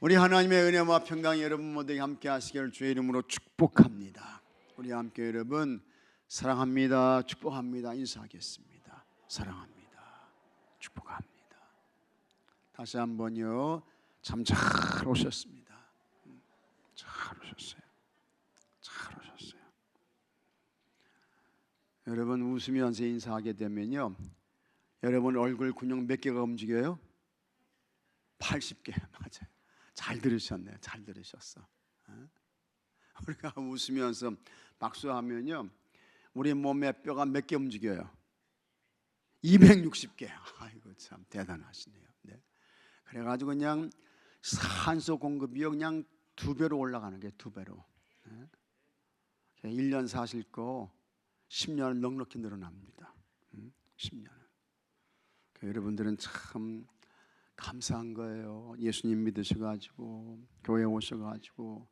우리 하나님의 은혜와 평강이 여러분 모두에게 함께 하시기를 주의 이름으로 축복합니다. 우리 함께 여러분 사랑합니다, 축복합니다 인사하겠습니다. 사랑합니다, 축복합니다. 다시 한번요. 참 잘 오셨습니다. 잘 오셨어요. 잘 오셨어요. 여러분 웃으면서 인사하게 되면요, 여러분 얼굴 근육 몇 개가 움직여요? 80개. 맞아요. 잘 들으셨네요. 잘 들으셨어. 우리가 웃으면서 박수하면요, 우리 몸의 뼈가 몇 개 움직여요? 260개. 아이고 참 대단하시네요. 네. 그래가지고 그냥 산소 공급이 그냥 2배로 올라가는 게 2배로. 1년 사실 거 10년은 넉넉히 늘어납니다. 10년은. 여러분들은 참 감사한 거예요. 예수님 믿으셔가지고 교회 오셔가지고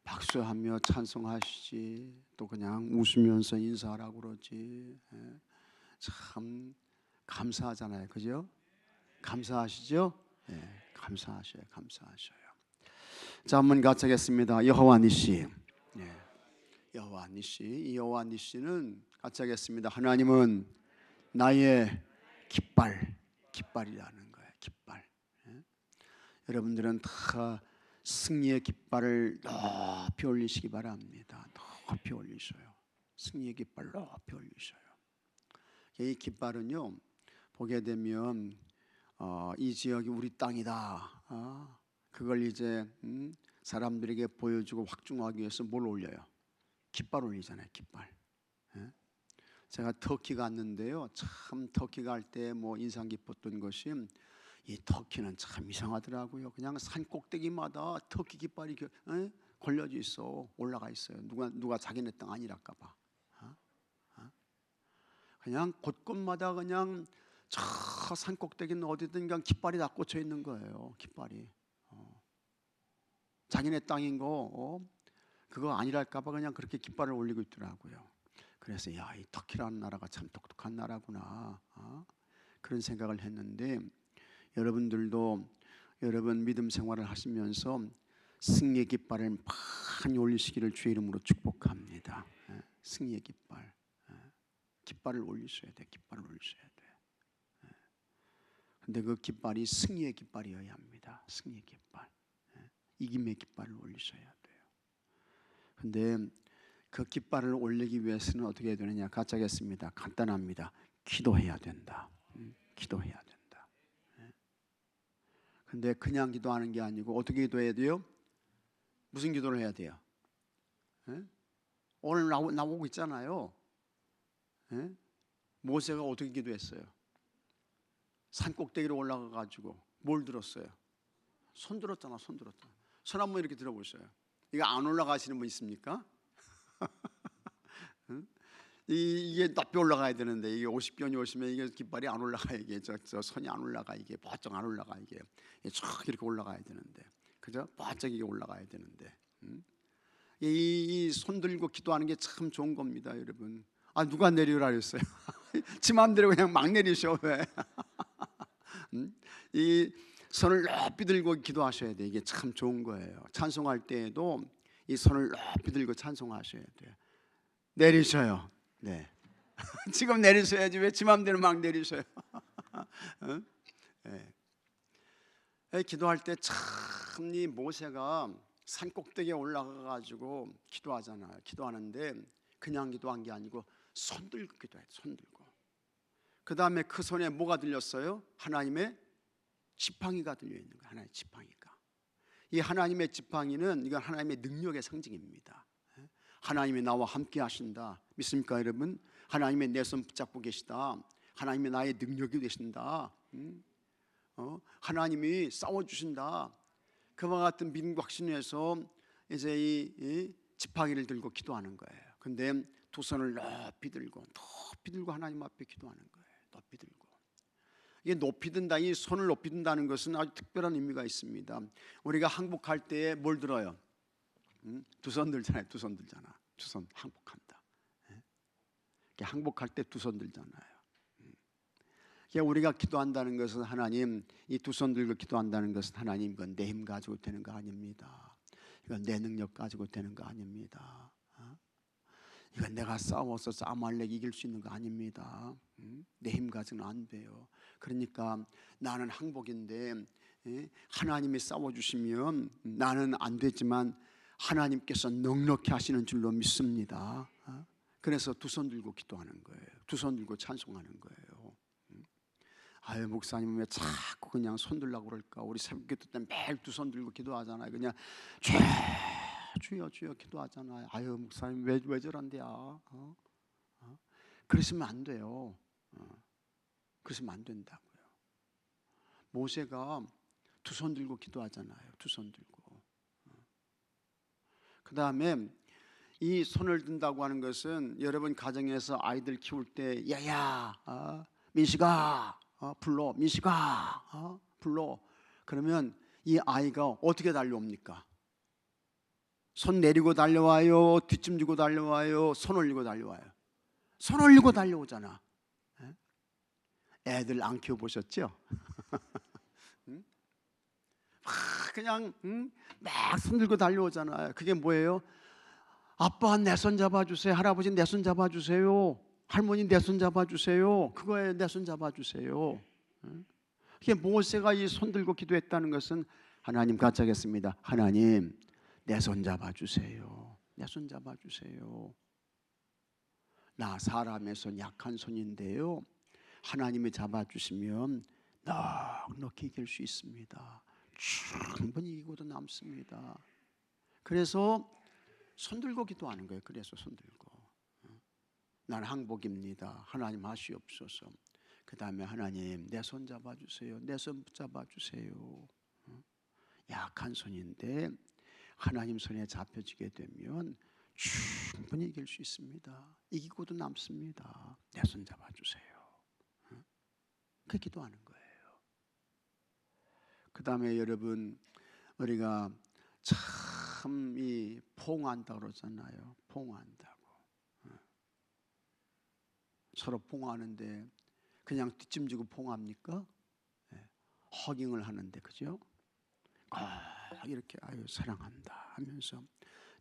박수하며 찬송하시지, 또 그냥 웃으면서 인사하라고 그러지. 참 감사하잖아요, 그죠? 감사하시죠? 네, 감사하셔요, 감사하셔요. 자, 한번 같이 하겠습니다. 여호와 니시. 네, 여호와 니시. 이 여호와 니시는 같이 하겠습니다. 하나님은 나의 깃발이라는 거예요. 깃발. 여러분들은 다 승리의 깃발을 높이 올리시기 바랍니다. 높이 올리셔요. 승리의 깃발 높이 올리셔요. 이 깃발은요, 보게 되면 이 지역이 우리 땅이다. 그걸 이제 사람들에게 보여주고 확증하기 위해서 뭘 올려요? 깃발 올리잖아요. 깃발. 제가 터키 갔는데요, 참 터키 갈 때 뭐 인상 깊었던 것이, 이 터키는 참 이상하더라고요. 그냥 산 꼭대기마다 터키 깃발이 걸려져 있어, 올라가 있어요. 누가 자기네 땅 아니랄까 봐. 그냥 곳곳마다 그냥 저 산 꼭대기는 어디든 그냥 깃발이 다 꽂혀 있는 거예요. 깃발이 자기네 땅인 거 그거 아니랄까 봐 그냥 그렇게 깃발을 올리고 있더라고요. 그래서 야, 이 터키라는 나라가 참 독특한 나라구나, 그런 생각을 했는데, 여러분들도 여러분 믿음 생활을 하시면서 승리의 깃발을 많이 올리시기를 주의 이름으로 축복합니다. 승리의 깃발을 올리셔야 돼. 깃발을 올리셔야 돼. 근데 그 깃발이 승리의 깃발이어야 합니다. 승리의 깃발, 이김의 깃발을 올리셔야 돼요. 근데 그 깃발을 올리기 위해서는 어떻게 해야 되느냐? 같이 하겠습니다. 간단합니다. 기도해야 된다. 기도해야 된다. 근데 그냥 기도하는 게 아니고 어떻게 기도해야 돼요? 무슨 기도를 해야 돼요? 오늘 나오고 있잖아요. 모세가 어떻게 기도했어요? 산 꼭대기로 올라가 가지고 뭘 들었어요? 손 들었잖아. 손 한번 이렇게 들어보세요. 이거 안 올라가시는 분 있습니까? 이게 높이 올라가야 되는데, 이게 50견이 오시면 이게 깃발이 안 올라가, 이게 저 선이 안 올라가, 이게 바짝 안 올라가, 이게 쫙 이렇게 올라가야 되는데, 그죠? 바짝 이게 올라가야 되는데, 이 손 들고 기도하는 게 참 좋은 겁니다, 여러분. 누가 내리라 그랬어요? 지 마음대로 그냥 막 내리셔. 왜? 이 손을 높이 들고 기도하셔야 돼. 이게 참 좋은 거예요. 찬송할 때에도 이 손을 높이 들고 찬송하셔야 돼요. 내리셔요. 네. 지금 내리셔야지 왜 지 마음대로 막 내리셔요? 네. 기도할 때 참 이 모세가 산 꼭대기에 올라가 가지고 기도하잖아요. 기도하는데 그냥 기도한 게 아니고 손 들고 기도해요. 손 들고. 그 다음에 그 손에 뭐가 들렸어요? 하나님의 지팡이가 들려 있는 거예요. 하나님의 지팡이가. 이 하나님의 지팡이는 이건 하나님의 능력의 상징입니다. 하나님이 나와 함께 하신다. 믿습니까 여러분? 하나님의 내 손 붙잡고 계시다. 하나님이 나의 능력이 되신다. 하나님이 싸워주신다. 그와 같은 믿음과 확신에서 이제 이 지팡이를 들고 기도하는 거예요. 근데 두 손을 높이 들고 하나님 앞에 기도하는 거예요. 높이 들고. 이게 높이 든다, 이 손을 높이 든다는 것은 아주 특별한 의미가 있습니다. 우리가 항복할 때에 뭘 들어요? 두 손 들잖아요. 두 손 들잖아. 두 손 항복한다. 항복할 때 두 손 들잖아요. 우리가 기도한다는 것은 하나님, 이 두 손 들고 기도한다는 것은 하나님, 이건 내 힘 가지고 되는 거 아닙니다. 이건 내 능력 가지고 되는 거 아닙니다. 이건 내가 싸워서 아말렉 이길 수 있는 거 아닙니다. 내 힘 가지고는 안 돼요. 그러니까 나는 항복인데 하나님이 싸워주시면 나는 안 되지만 하나님께서 넉넉히 하시는 줄로 믿습니다. 그래서 두 손 들고 기도하는 거예요. 두 손 들고 찬송하는 거예요. 아유, 목사님 왜 자꾸 그냥 손 들라고 그럴까? 우리 새벽기도 때 매일 두 손 들고 기도하잖아요. 그냥 주여 주여 기도하잖아요. 아유, 목사님 왜 저런데요? 그러시면 안 돼요. 그러시면 안 된다고요. 모세가 두 손 들고 기도하잖아요. 두 손 들고. 그 다음에 이 손을 든다고 하는 것은 여러분 가정에서 아이들 키울 때 야야 민식아 불러, 민식아 불러. 그러면 이 아이가 어떻게 달려옵니까? 손 내리고 달려와요? 뒷짐 지고 달려와요? 손 올리고 달려와요? 손 올리고 달려오잖아. 애들 안 키워보셨죠? 그냥 막 손 들고 달려오잖아요. 그게 뭐예요? 아빠 내 손 잡아주세요. 할아버지 내 손 잡아주세요. 할머니 내 손 잡아주세요. 그거에 내 손 잡아주세요. 이게 모세가 이 손 들고 기도했다는 것은 하나님 같이 하겠습니다. 하나님 내 손 잡아주세요. 내 손 잡아주세요. 나 사람의 손 약한 손인데요, 하나님이 잡아주시면 넉넉히 이길 수 있습니다. 충분히 이기고도 남습니다. 그래서 손 들고 기도하는 거예요. 그래서 손 들고 나는 항복입니다. 하나님 하시옵소서. 그 다음에 하나님 내 손 잡아주세요. 내 손 붙잡아주세요. 약한 손인데 하나님 손에 잡혀지게 되면 충분히 이길 수 있습니다. 이기고도 남습니다. 내 손 잡아주세요. 그 기도하는 거예요. 그 다음에 여러분, 우리가 참 이 포옹한다고 그러잖아요. 포옹한다고. 서로 포옹하는데 그냥 뒷짐지고 포옹합니까? 허깅을 하는데, 그죠? 이렇게 아유 사랑한다 하면서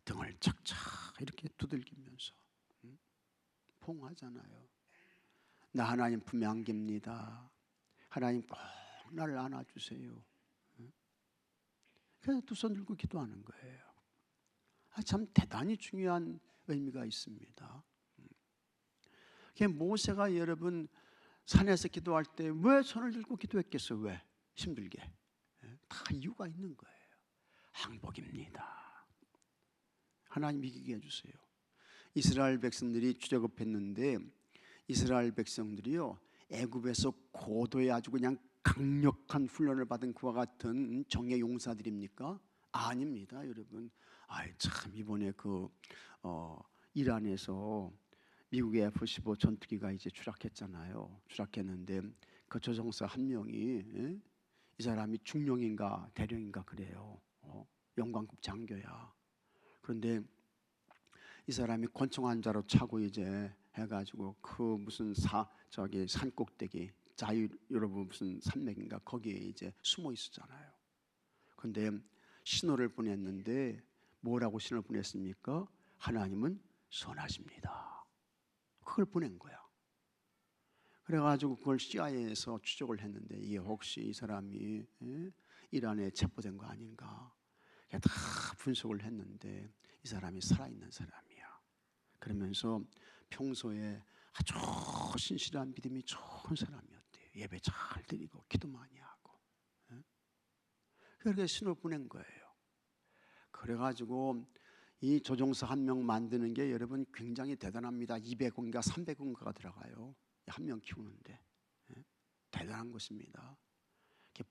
등을 착착 이렇게 두들기면서 포옹하잖아요. 나 하나님 품에 안깁니다. 하나님 꼭 나를 안아주세요. 그래서 두 손 들고 기도하는 거예요. 참 대단히 중요한 의미가 있습니다. 모세가 여러분 산에서 기도할 때 왜 손을 들고 기도했겠어요? 왜? 힘들게. 다 이유가 있는 거예요. 항복입니다. 하나님 이기게 해주세요. 이스라엘 백성들이 출애굽했는데 이스라엘 백성들이요, 애굽에서 고도의 아주 그냥 강력한 훈련을 받은 그와 같은 정예 용사들입니까? 아닙니다, 여러분. 참 이번에 이란에서 미국의 F-15 전투기가 이제 추락했잖아요. 추락했는데 그 조종사 한 명이 이 사람이 중령인가 대령인가 그래요. 영광급 장교야. 그런데 이 사람이 권총 한 자로 차고 이제 해가지고 그 무슨 산 꼭대기 여러분 무슨 산맥인가 거기에 이제 숨어 있었잖아요. 그런데 신호를 보냈는데 뭐라고 신호를 보냈습니까? 하나님은 선하십니다. 그걸 보낸 거야. 그래가지고 그걸 CIA에서 추적을 했는데 이게 혹시 이 사람이 이란에 체포된 거 아닌가? 다 분석을 했는데 이 사람이 살아있는 사람이야. 그러면서 평소에 아주 신실한 믿음이 좋은 사람이었대요. 예배 잘 드리고 기도 많이 하고. 그렇게 신호를 보낸 거예요. 그래가지고 이 조종사 한 명 만드는 게 여러분 굉장히 대단합니다. 200원가 300원가가 들어가요. 한 명 키우는데. 대단한 것입니다.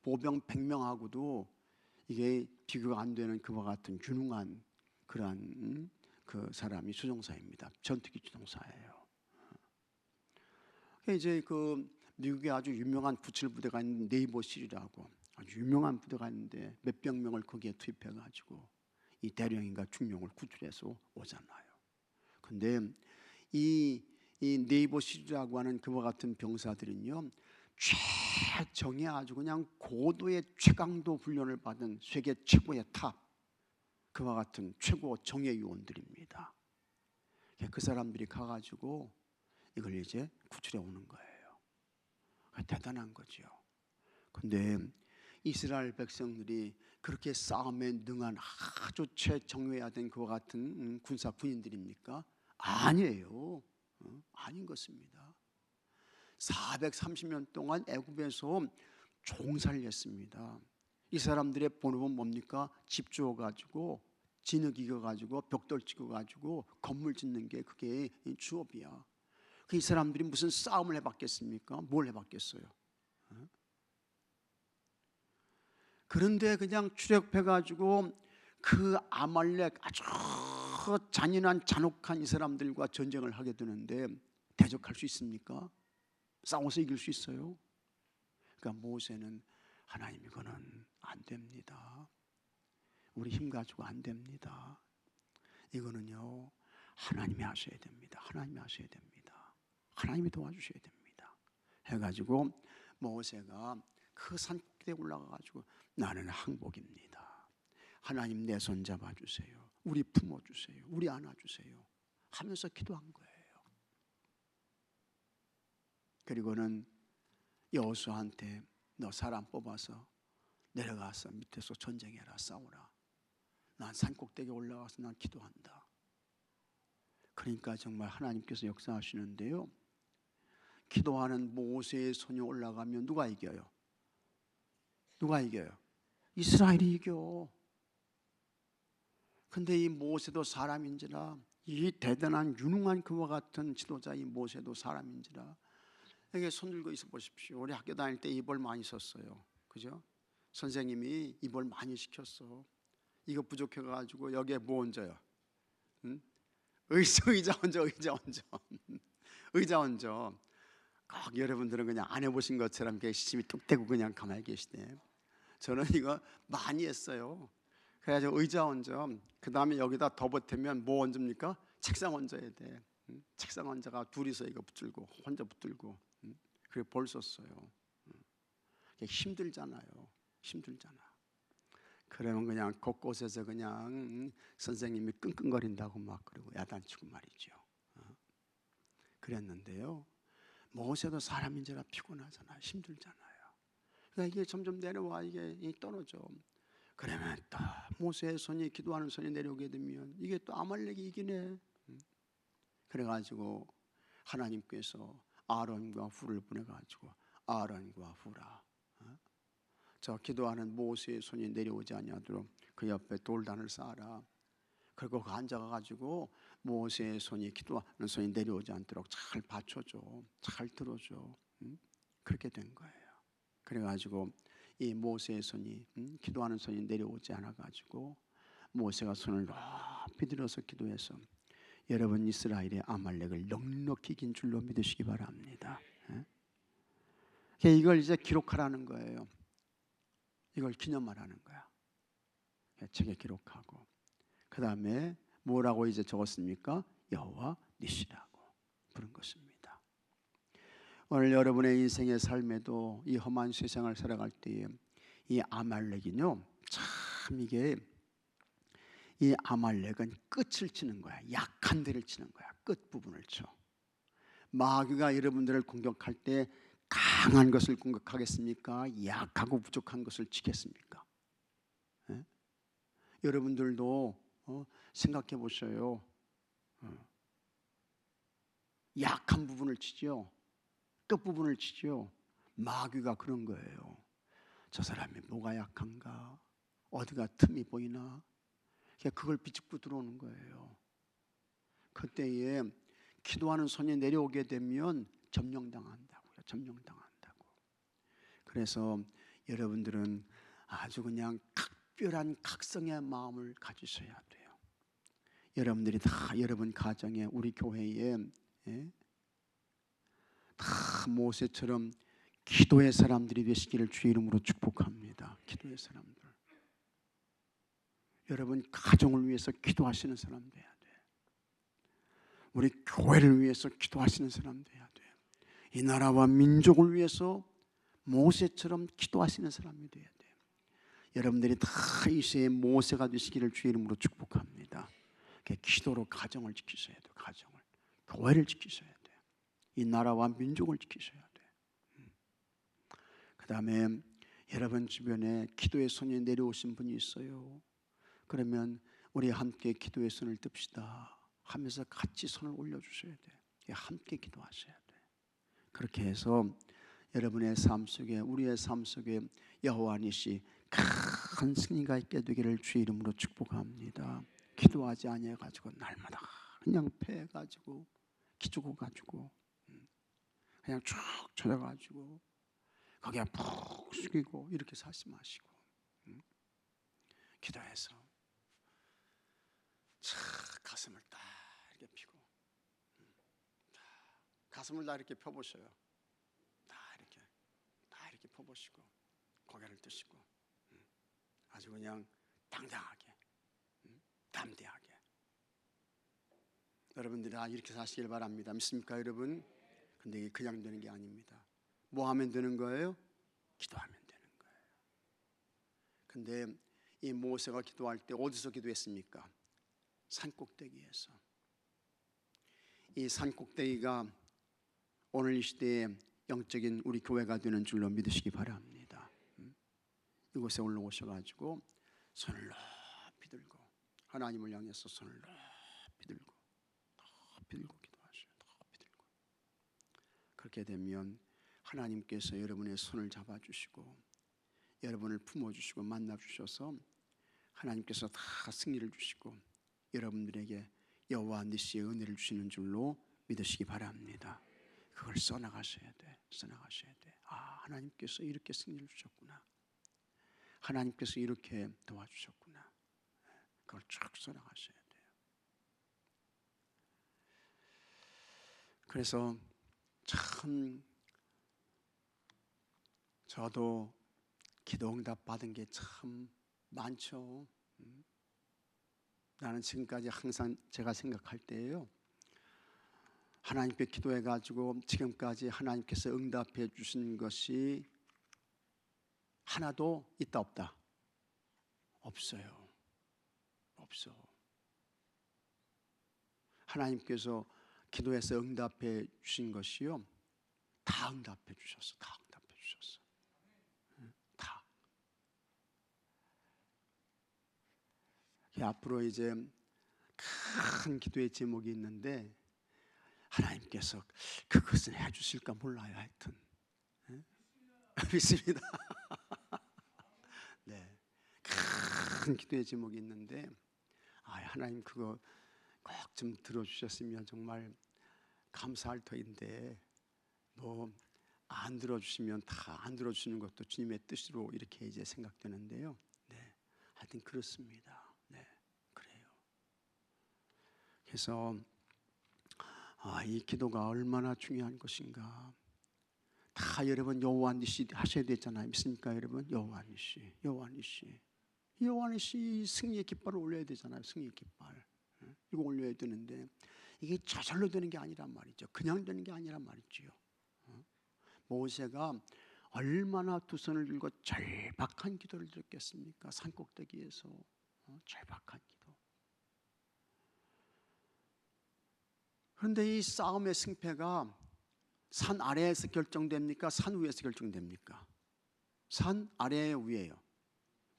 보병 100명하고도 이게 비교가 안 되는 그와 같은 균등한 그러한 그 사람이 조종사입니다. 전투기 조종사예요. 이제 그 미국에 아주 유명한 97 부대가 있는 네이버 실이라고 아주 유명한 부대가 있는데 몇백 명을 거기에 투입해가지고 이 대령인가 중령을 구출해서 오잖아요. 근데 이 네이버 실이라고 하는 그와 같은 병사들은요, 최정예 아주 그냥 고도의 최강도 훈련을 받은 세계 최고의 탑, 그와 같은 최고 정예 요원들입니다. 그 사람들이 가가지고 이걸 이제 구출해 오는 거예요. 대단한 거죠. 근데 이스라엘 백성들이 그렇게 싸움에 능한 아주 최정예해야 된 그와 같은 군사 군인들입니까? 아니에요. 아닌 것입니다. 430년 동안 애굽에서 종살이 했습니다. 이 사람들의 본업은 뭡니까? 집 주어가지고 진흙 이겨가지고 벽돌 찍어가지고 건물 짓는 게 그게 주업이야. 이 사람들이 무슨 싸움을 해봤겠습니까? 뭘 해봤겠어요? 그런데 그냥 출애굽해가지고 그 아말렉 아주 잔인한 잔혹한 이 사람들과 전쟁을 하게 되는데 대적할 수 있습니까? 싸워서 이길 수 있어요? 그러니까 모세는 하나님 이거는 안 됩니다. 우리 힘 가지고 안 됩니다. 이거는요 하나님이 하셔야 됩니다. 하나님이 하셔야 됩니다. 하나님이 도와주셔야 됩니다. 해가지고 모세가 그 산꼭대기에 올라가가지고 나는 항복입니다. 하나님 내 손 잡아주세요. 우리 품어주세요. 우리 안아주세요. 하면서 기도한 거예요. 그리고는 여호수아한테 너 사람 뽑아서 내려가서 밑에서 전쟁해라, 싸우라. 난 산꼭대기에 올라가서 난 기도한다. 그러니까 정말 하나님께서 역사하시는데요, 기도하는 모세의 손이 올라가면 누가 이겨요? 누가 이겨요? 이스라엘이 이겨. 근데 이 모세도 사람인지라, 이 대단한 유능한 그와 같은 지도자 이 모세도 사람인지라, 여기 손 들고 있어 보십시오. 우리 학교 다닐 때 이벌 많이 썼어요. 그죠? 선생님이 이벌 많이 시켰어. 이거 부족해가지고 여기에 뭐 얹어요? 응? 의자 얹어. 의자 얹어. 꼭 여러분들은 그냥 안 해보신 것처럼 시침이 뚝 떼고 그냥 가만히 계시대. 저는 이거 많이 했어요. 그래가지고 의자 얹어. 그 다음에 여기다 더 보태면 뭐 얹습니까? 책상 얹어야 돼. 책상 얹어가 둘이서 이거 붙들고 혼자 붙들고. 그래 볼 썼어요. 힘들잖아요. 힘들잖아. 그러면 그냥 곳곳에서 그냥 선생님이 끙끙거린다고 막 그러고 야단치고 말이죠. 그랬는데요, 모세도 사람인지라 피곤하잖아요. 힘들잖아요. 그러니까 이게 점점 내려와 이게 떨어져. 그러면 또 모세의 손이, 기도하는 손이 내려오게 되면 이게 또 아말렉이 이기네. 그래가지고 하나님께서 아론과 훌을 보내가지고 아론과 훌아, 저 기도하는 모세의 손이 내려오지 아니하도록 그 옆에 돌단을 쌓아라. 그리고 그 앉아가지고 모세의 손이, 기도하는 손이 내려오지 않도록 잘 받쳐줘, 잘 들어줘. 그렇게 된 거예요. 그래가지고 이 모세의 손이, 기도하는 손이 내려오지 않아가지고 모세가 손을 높이 들어서 기도해서 여러분 이스라엘의 아말렉을 넉넉히 이긴 줄로 믿으시기 바랍니다. 이걸 이제 기록하라는 거예요. 이걸 기념하라는 거야. 책에 기록하고 그 다음에 뭐라고 이제 적었습니까? 여호와 니시라고 부른 것입니다. 오늘 여러분의 인생의 삶에도 이 험한 세상을 살아갈 때에 이 아말렉은요, 참 이게, 이 아말렉은 끝을 치는 거야. 약한 데를 치는 거야. 끝 부분을 쳐. 마귀가 여러분들을 공격할 때 강한 것을 공격하겠습니까? 약하고 부족한 것을 치겠습니까? 예? 여러분들도 생각해 보셔요. 약한 부분을 치죠. 끝 부분을 치죠. 마귀가 그런 거예요. 저 사람이 뭐가 약한가? 어디가 틈이 보이나? 그걸 비집고 들어오는 거예요. 그때에 기도하는 손이 내려오게 되면 점령당한다고요. 점령당한다고. 그래서 여러분들은 아주 그냥 각별한 각성의 마음을 가지셔야 돼요. 여러분들이 다 여러분 가정에, 우리 교회에, 다 모세처럼 기도의 사람들이 되시기를 주의 이름으로 축복합니다. 기도의 사람들. 여러분 가정을 위해서 기도하시는 사람 돼야 돼. 우리 교회를 위해서 기도하시는 사람 돼야 돼. 이 나라와 민족을 위해서 모세처럼 기도하시는 사람이 되어야 돼요. 여러분들이 다 이 시대의 모세가 되시기를 주의 이름으로 축복합니다. 기도로 가정을 지키셔야 돼요. 가정을, 교회를 지키셔야 돼요. 이 나라와 민족을 지키셔야 돼요. 그 다음에 여러분 주변에 기도의 손이 내려오신 분이 있어요. 그러면 우리 함께 기도의 손을 듭시다 하면서 같이 손을 올려주셔야 돼요. 함께 기도하셔야 돼요. 그렇게 해서 여러분의 삶 속에, 우리의 삶 속에 여호와 니시 큰 승리가 있게 되기를 주의 이름으로 축복합니다. 기도하지 아니해가지고 날마다 그냥 패해가지고 기죽어가지고 그냥 쭉 쳐져가지고 거기에 푹 숙이고 이렇게 사지 마시고 기도해서 가슴을 딱 이렇게 펴고 가슴을 다 이렇게 펴보셔요. 다 이렇게 펴보시고 고개를 드시고 아주 그냥 당당하게, 담대하게 여러분들이 다 이렇게 사시길 바랍니다. 믿습니까 여러분? 근데 이게 그냥 되는 게 아닙니다. 뭐 하면 되는 거예요? 기도하면 되는 거예요. 근데 이 모세가 기도할 때 어디서 기도했습니까? 산꼭대기에서. 이 산꼭대기가 오늘 이 시대에 영적인 우리 교회가 되는 줄로 믿으시기 바랍니다. 이곳에 올라오셔가지고 손을 높이 들고 하나님을 향해서 손을 높이 들고 기도하셔요. 높이 들고. 그렇게 되면 하나님께서 여러분의 손을 잡아주시고 여러분을 품어주시고 만나주셔서 하나님께서 다 승리를 주시고 여러분들에게 여호와 니시의 은혜를 주시는 줄로 믿으시기 바랍니다. 그걸 써나가셔야 돼. 써나가셔야 돼. 하나님께서 이렇게 승리를 주셨구나. 하나님께서 이렇게 도와주셨구나. 그걸 쭉 써나가셔야 돼요. 그래서 참 저도 기도 응답 받은 게 참 많죠. 나는 지금까지 항상 제가 생각할 때예요. 하나님께 기도해가지고 지금까지 하나님께서 응답해 주신 것이 하나도 있다 없다? 없어요. 없어. 하나님께서 기도해서 응답해 주신 것이요, 다 응답해 주셨어. 다 응답해 주셨어. 다. 앞으로 이제 큰 기도의 제목이 있는데 하나님께서 그것은 해주실까 몰라요. 하여튼 믿습니다. 네, 큰 기도의 제목이 있는데 하나님 그거 꼭 좀 들어주셨으면 정말 감사할 터인데 뭐 안 들어주시면 다 안 들어주시는 것도 주님의 뜻으로 이렇게 이제 생각되는데요. 네, 하여튼 그렇습니다. 네, 그래요. 그래서 이 기도가 얼마나 중요한 것인가. 다 여러분 여호와 니시 하셔야 되잖아요. 믿습니까 여러분? 여호와 니시, 여호와 니시, 여호와 니시 승리의 깃발을 올려야 되잖아요. 승리의 깃발 이거 올려야 되는데 이게 저절로 되는 게 아니란 말이죠. 그냥 되는 게 아니란 말이지요. 모세가 얼마나 두 손을 들고 절박한 기도를 드렸겠습니까? 산꼭대기에서 절박한 기도. 그런데 이 싸움의 승패가 산 아래에서 결정됩니까? 산 위에서 결정됩니까? 산 아래에 위에요?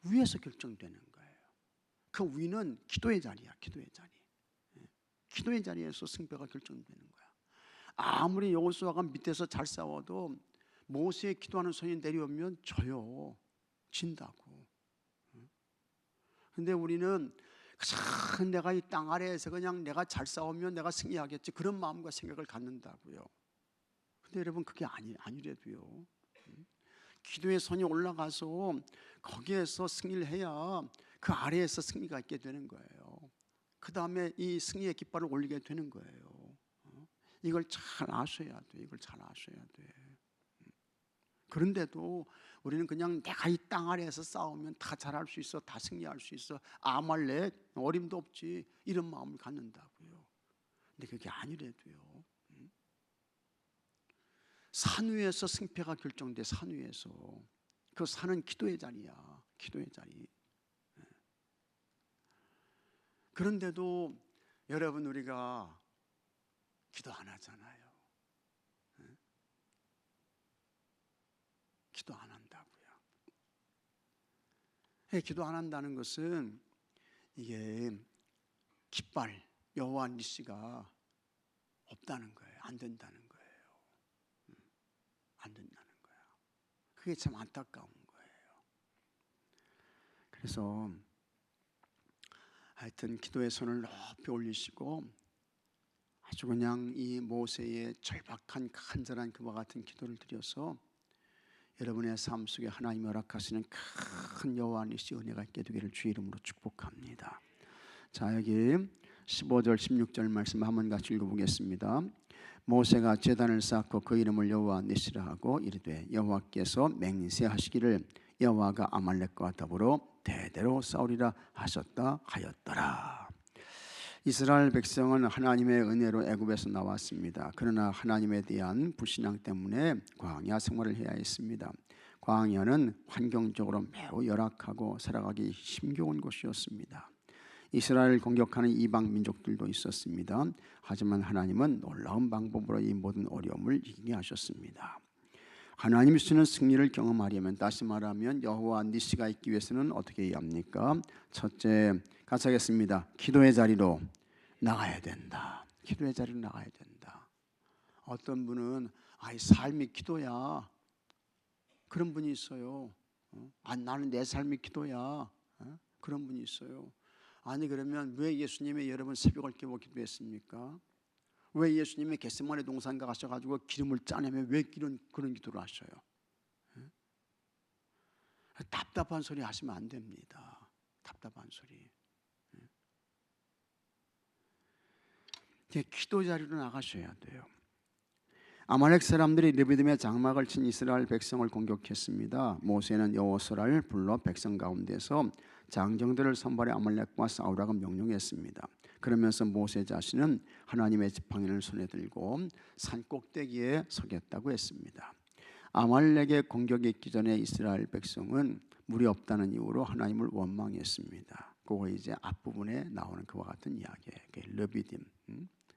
위에서 결정되는 거예요. 그 위는 기도의 자리야. 기도의 자리. 기도의 자리에서 승패가 결정되는 거야. 아무리 여호수아가 밑에서 잘 싸워도 모세의 기도하는 손이 내려오면 져요. 진다고. 근데 우리는 내가 이 땅 아래에서 그냥 내가 잘 싸우면 내가 승리하겠지, 그런 마음과 생각을 갖는다고요. 근데 여러분 그게 아니래도요. 기도의 손이 올라가서 거기에서 승리를 해야 그 아래에서 승리가 있게 되는 거예요. 그 다음에 이 승리의 깃발을 올리게 되는 거예요. 이걸 잘 아셔야 돼. 이걸 잘 아셔야 돼. 그런데도 우리는 그냥 내가 이 땅 아래에서 싸우면 다 잘할 수 있어, 다 승리할 수 있어, 아말렉 어림도 없지, 이런 마음을 갖는다고요. 근데 그게 아니래도요. 산 위에서 승패가 결정돼. 산 위에서. 그 산은 기도의 자리야. 기도의 자리. 그런데도 여러분 우리가 기도 안 하잖아요. 기도 안 한다고요. 기도 안 한다는 것은 이게 깃발 여호와 니시가 없다는 거예요. 안 된다는 거예요. 안 된다는 거예요. 그게 참 안타까운 거예요. 그래서 하여튼 기도의 손을 높이 올리시고 아주 그냥 이 모세의 절박한 간절한 그와 같은 기도를 드려서 여러분의 삶 속에 하나님이 허락하시는 큰 여호와 니시 은혜가 있게 되기를 주의 이름으로 축복합니다. 자, 여기 15절 16절 말씀 한번 같이 읽어보겠습니다. 모세가 제단을 쌓고 그 이름을 여호와 니시라 하고 이르되 여호와께서 맹세하시기를 여호와가 아말렉과 더불어 대대로 싸우리라 하셨다 하였더라. 이스라엘 백성은 하나님의 은혜로 애굽에서 나왔습니다. 그러나 하나님에 대한 불신앙 때문에 광야 생활을 해야 했습니다. 광야는 환경적으로 매우 열악하고 살아가기 힘겨운 곳이었습니다. 이스라엘을 공격하는 이방 민족들도 있었습니다. 하지만 하나님은 놀라운 방법으로 이 모든 어려움을 이기게 하셨습니다. 하나님이 주시는 승리를 경험하려면, 다시 말하면 여호와 니시가 있기 위해서는 어떻게 해야 합니까? 첫째, 같이 하겠습니다. 기도의 자리로 나가야 된다. 기도의 자리로 나가야 된다. 어떤 분은 이 삶이 기도야, 그런 분이 있어요. 나는 내 삶이 기도야, 그런 분이 있어요. 아니 그러면 왜 예수님이 여러분 새벽을 깨워 기도했습니까? 왜 예수님이 겟세마네 동산가 가셔가지고 기름을 짜내며 왜 그런 기도를 하셔요? 답답한 소리 하시면 안 됩니다. 답답한 소리. 기도 자리로 나가셔야 돼요. 아말렉 사람들이 르비딤의 장막을 친 이스라엘 백성을 공격했습니다. 모세는 여호수아를 불러 백성 가운데서 장정들을 선발해 아말렉과 싸우라고 명령했습니다. 그러면서 모세 자신은 하나님의 지팡이를 손에 들고 산 꼭대기에 서겠다고 했습니다. 아말렉의 공격이 있기 전에 이스라엘 백성은 물이 없다는 이유로 하나님을 원망했습니다. 그거 이제 앞부분에 나오는 그와 같은 이야기예요. 르비딤,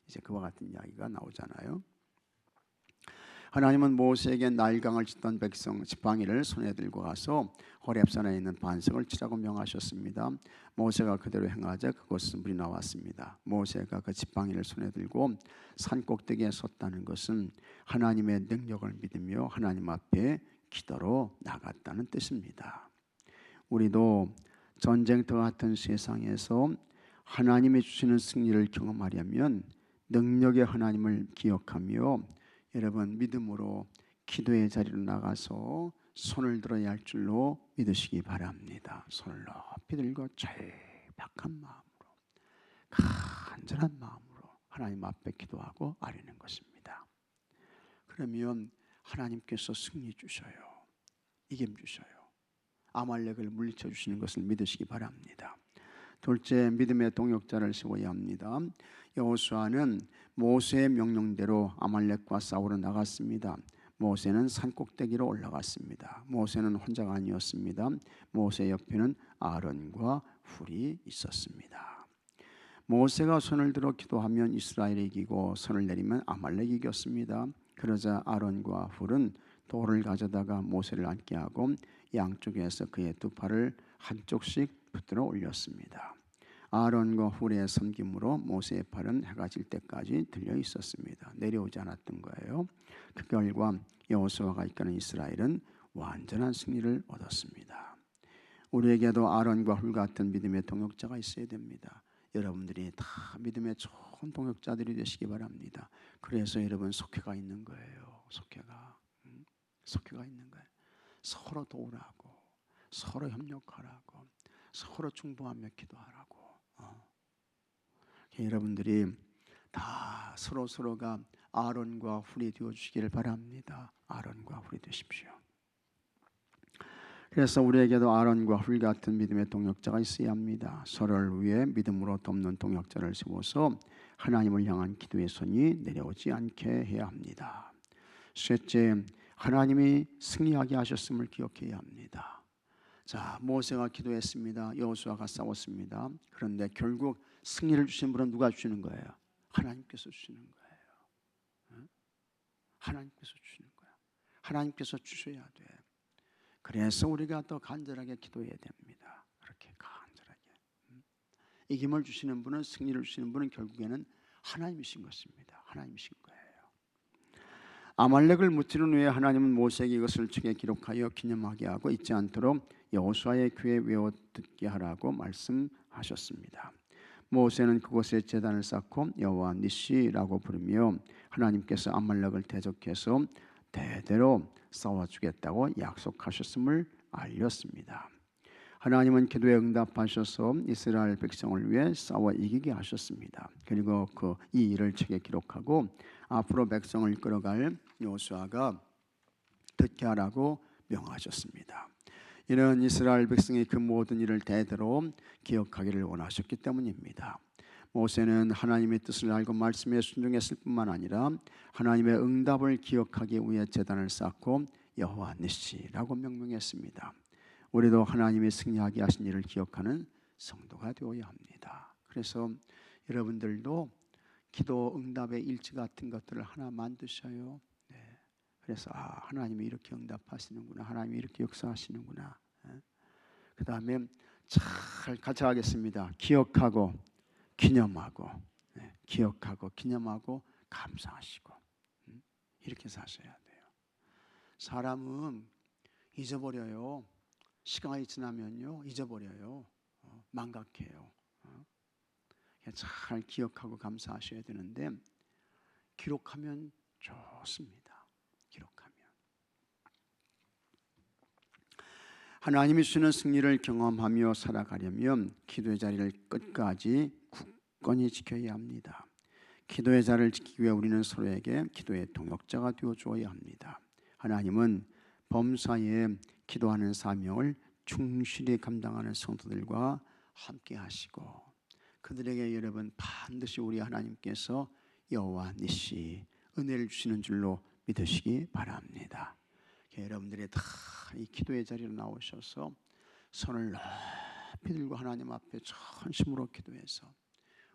이제 그와 같은 이야기가 나오잖아요. 하나님은 모세에게 나일강을 찢던 백성 지팡이를 손에 들고 가서 호렙산에 있는 반석을 치라고 명하셨습니다. 모세가 그대로 행하자 그곳에서 물이 나왔습니다. 모세가 그 지팡이를 손에 들고 산 꼭대기에 섰다는 것은 하나님의 능력을 믿으며 하나님 앞에 기도로 나갔다는 뜻입니다. 우리도 전쟁터 같은 세상에서 하나님이 주시는 승리를 경험하려면 능력의 하나님을 기억하며 여러분 믿음으로 기도의 자리로 나가서 손을 들어야 할 줄로 믿으시기 바랍니다. 손을 높이 들고 절박한 마음으로 간절한 마음으로 하나님 앞에 기도하고 아뢰는 것입니다. 그러면 하나님께서 승리 주셔요. 이김 주셔요. 아말렉을 물리쳐 주시는 것을 믿으시기 바랍니다. 둘째, 믿음의 동역자를 세워야 합니다. 여호수아는 모세의 명령대로 아말렉과 싸우러 나갔습니다. 모세는 산 꼭대기로 올라갔습니다. 모세는 혼자가 아니었습니다. 모세 옆에는 아론과 훌이 있었습니다. 모세가 손을 들어 기도하면 이스라엘이 이기고 손을 내리면 아말렉이 이겼습니다. 그러자 아론과 훌은 돌을 가져다가 모세를 앉게 하고 양쪽에서 그의 두 팔을 한쪽씩 붙들어 올렸습니다. 아론과 훌의 섬김으로 모세의 팔은 해가 질 때까지 들려 있었습니다. 내려오지 않았던 거예요. 그 결과 여호수아가 이끄는 이스라엘은 완전한 승리를 얻었습니다. 우리에게도 아론과 훌 같은 믿음의 동역자가 있어야 됩니다. 여러분들이 다 믿음의 좋은 동역자들이 되시기 바랍니다. 그래서 여러분 속회가 있는 거예요. 속회가 있는 거예요. 서로 도우라고, 서로 협력하라고, 서로 중보하며 기도하라고. 여러분들이 다 서로가 아론과 훌이 되어주시기를 바랍니다. 아론과 훌이 되십시오. 그래서 우리에게도 아론과 훌 같은 믿음의 동역자가 있어야 합니다. 서로를 위해 믿음으로 돕는 동역자를 세워서 하나님을 향한 기도의 손이 내려오지 않게 해야 합니다. 셋째, 하나님이 승리하게 하셨음을 기억해야 합니다. 자, 모세가 기도했습니다. 여호수아가 싸웠습니다. 그런데 결국 승리를 주신 분은 누가 주시는 거예요? 하나님께서 주시는 거예요. 하나님께서 주시는 거예요. 하나님께서 주셔야 돼. 그래서 우리가 더 간절하게 기도해야 됩니다. 그렇게 간절하게. 이김을 주시는 분은, 승리를 주시는 분은 결국에는 하나님이신 것입니다. 하나님이신 거예요. 아말렉을 무찌른 후에 하나님은 모세에게 이것을 책에 기록하여 기념하게 하고 잊지 않도록 여호수아의 귀에 외워 듣게 하라고 말씀하셨습니다. 모세는 그곳에 제단을 쌓고 여호와 니시라고 부르며 하나님께서 아말렉을 대적해서 대대로 싸워주겠다고 약속하셨음을 알렸습니다. 하나님은 기도에 응답하셔서 이스라엘 백성을 위해 싸워 이기게 하셨습니다. 그리고 이 일을 책에 기록하고 앞으로 백성을 이끌어갈 여호수아가 듣게 하라고 명하셨습니다. 이는 이스라엘 백성이 그 모든 일을 대대로 기억하기를 원하셨기 때문입니다. 모세는 하나님의 뜻을 알고 말씀에 순종했을 뿐만 아니라 하나님의 응답을 기억하기 위해 제단을 쌓고 여호와 니시라고 명명했습니다. 우리도 하나님이 승리하게 하신 일을 기억하는 성도가 되어야 합니다. 그래서 여러분들도 기도 응답의 일지 같은 것들을 하나 만드셔요. 네. 그래서 하나님이 이렇게 응답하시는구나, 하나님이 이렇게 역사하시는구나. 그 다음에 잘 같이 하겠습니다. 기억하고 기념하고, 기억하고 기념하고 감사하시고, 이렇게 사셔야 돼요. 사람은 잊어버려요. 시간이 지나면요 잊어버려요. 망각해요. 잘 기억하고 감사하셔야 되는데 기록하면 좋습니다. 기록하면 하나님이 주시는 승리를 경험하며 살아가려면 기도의 자리를 끝까지 굳건히 지켜야 합니다. 기도의 자리를 지키기 위해 우리는 서로에게 기도의 동역자가 되어주어야 합니다. 하나님은 범사에 기도하는 사명을 충실히 감당하는 성도들과 함께 하시고 그들에게 여러분 반드시 우리 하나님께서 여호와 니시 은혜를 주시는 줄로 믿으시기 바랍니다. 여러분들이 다 이 기도의 자리로 나오셔서 손을 높이 들고 하나님 앞에 전심으로 기도해서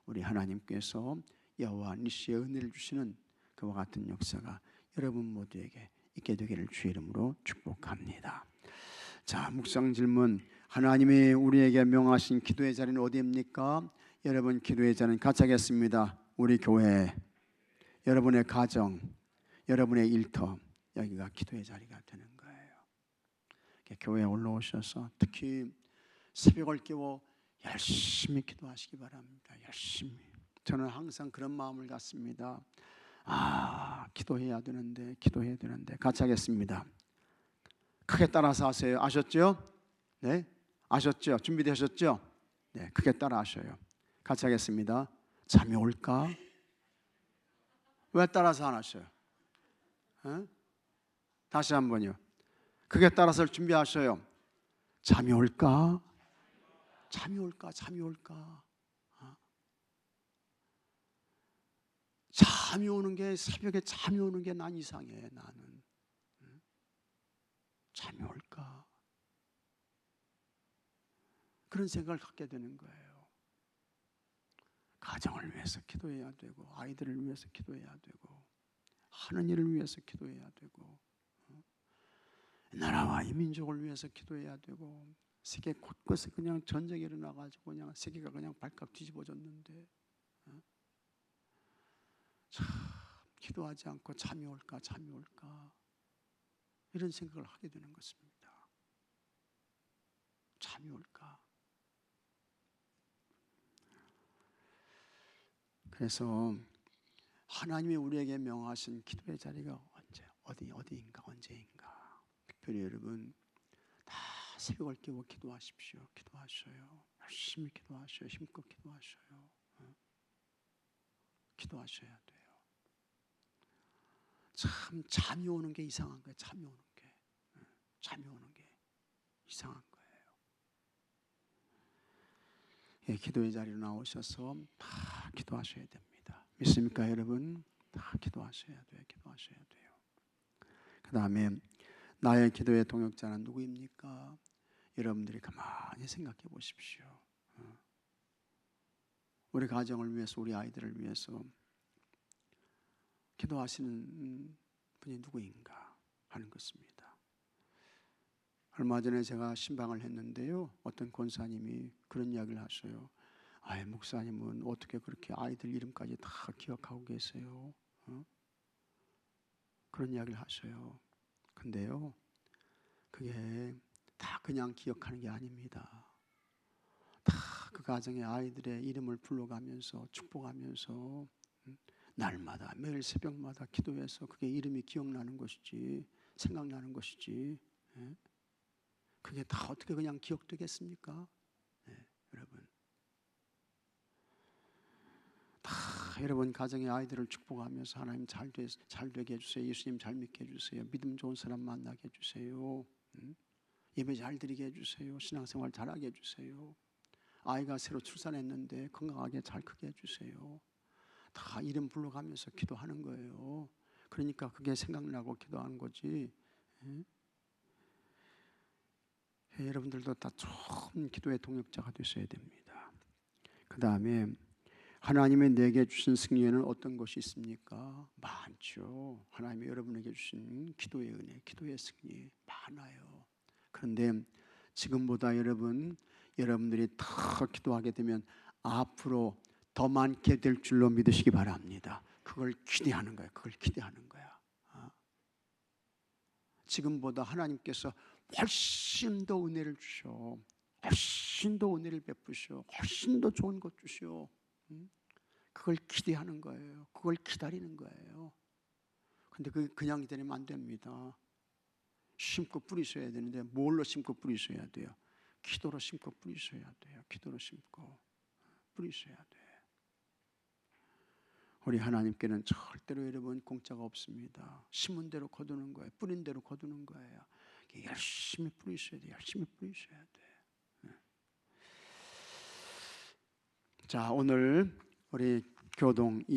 우리 하나님께서 여호와 니시의 은혜를 주시는 그와 같은 역사가 여러분 모두에게 있게 되기를 주의 이름으로 축복합니다. 자, 묵상 질문. 하나님이 우리에게 명하신 기도의 자리는 어디입니까? 여러분 기도의 자리는 같이 하겠습니다. 우리 교회, 여러분의 가정, 여러분의 일터, 여기가 기도의 자리가 되는 거예요. 교회에 올라오셔서 특히 새벽을 깨워 열심히 기도하시기 바랍니다. 열심히. 저는 항상 그런 마음을 갖습니다. 기도해야 되는데 같이 하겠습니다. 크게 따라서 하세요. 아셨죠? 네, 아셨죠? 준비되셨죠? 네, 크게 따라 하셔요. 같이 하겠습니다. 잠이 올까? 왜 따라서 안 하셔요? 다시 한번요. 크게 따라서 준비하셔요. 잠이 올까? 잠이 올까? 잠이 올까? 잠이 오는 게 새벽에 잠이 오는 게 난 이상해. 나는 잠이 올까? 그런 생각을 갖게 되는 거예요. 가정을 위해서 기도해야 되고 아이들을 위해서 기도해야 되고 하는 일을 위해서 기도해야 되고 나라와 이 민족을 위해서 기도해야 되고 세계 곳곳에 그냥 전쟁이 일어나가지고 그냥 세계가 그냥 발칵 뒤집어졌는데 참 기도하지 않고 잠이 올까 이런 생각을 하게 되는 것입니다. 잠이 올까? 그래서 하나님이 우리에게 명하신 기도의 자리가 언제인가? 특별히 여러분 다 새벽을 깨워 기도하십시오. 기도하셔요. 열심히 기도하셔요. 힘껏 기도하셔요. 기도하셔야 돼요. 참 잠이 오는 게 이상한 거예요. 잠이 오는 게 이상한 거예요. 기도의 자리로 나오셔서 다 기도하셔야 됩니다. 믿습니까, 여러분? 다 기도하셔야 돼요. 그 다음에 나의 기도의 동역자는 누구입니까? 여러분들이 가만히 생각해 보십시오. 우리 가정을 위해서, 우리 아이들을 위해서 기도하시는 분이 누구인가 하는 것입니다. 얼마 전에 제가 신방을 했는데요, 어떤 권사님이 그런 이야기를 하셔요. 아이, 목사님은 어떻게 그렇게 아이들 이름까지 다 기억하고 계세요? 그런 이야기를 하셔요. 근데요, 그게 다 그냥 기억하는 게 아닙니다. 다 그 가정의 아이들의 이름을 불러가면서 축복하면서 날마다 매일 새벽마다 기도해서 그게 이름이 기억나는 것이지, 생각나는 것이지, 그게 다 어떻게 그냥 기억되겠습니까? 여러분, 다 여러분 가정의 아이들을 축복하면서 하나님 잘 되게 해주세요, 예수님 잘 믿게 해주세요, 믿음 좋은 사람 만나게 해주세요, 예배 잘 드리게 해주세요, 신앙생활 잘하게 해주세요, 아이가 새로 출산했는데 건강하게 잘 크게 해주세요. 다 이름 불러가면서 기도하는 거예요. 그러니까 그게 생각나고 기도하는 거지. 여러분들도 다 좋은 기도의 동역자가 되셔야 됩니다. 그 다음에 하나님이 내게 주신 승리에는 어떤 것이 있습니까? 많죠. 하나님이 여러분에게 주신 기도의 은혜, 기도의 승리 많아요. 그런데 지금보다 여러분들이 더 기도하게 되면 앞으로 더 많게 될 줄로 믿으시기 바랍니다. 그걸 기대하는 거야. 그걸 기대하는 거야. 지금보다 하나님께서 훨씬 더 은혜를 주셔. 훨씬 더 은혜를 베푸셔. 훨씬 더 좋은 것 주셔. 그걸 기대하는 거예요. 그걸 기다리는 거예요. 근데 그게 그냥 기다리면 안 됩니다. 심고 뿌리셔야 되는데 뭘로 심고 뿌리셔야 돼요? 기도로 심고 뿌리셔야 돼요. 기도로 심고 뿌리셔야 돼. 우리 하나님께는 절대로 여러분 공짜가 없습니다. 심은 대로 거두는 거예요. 뿌린 대로 거두는 거예요. 열심히 뿌리셔야 돼. 열심히 뿌리셔야 돼. 자, 오늘 우리 교동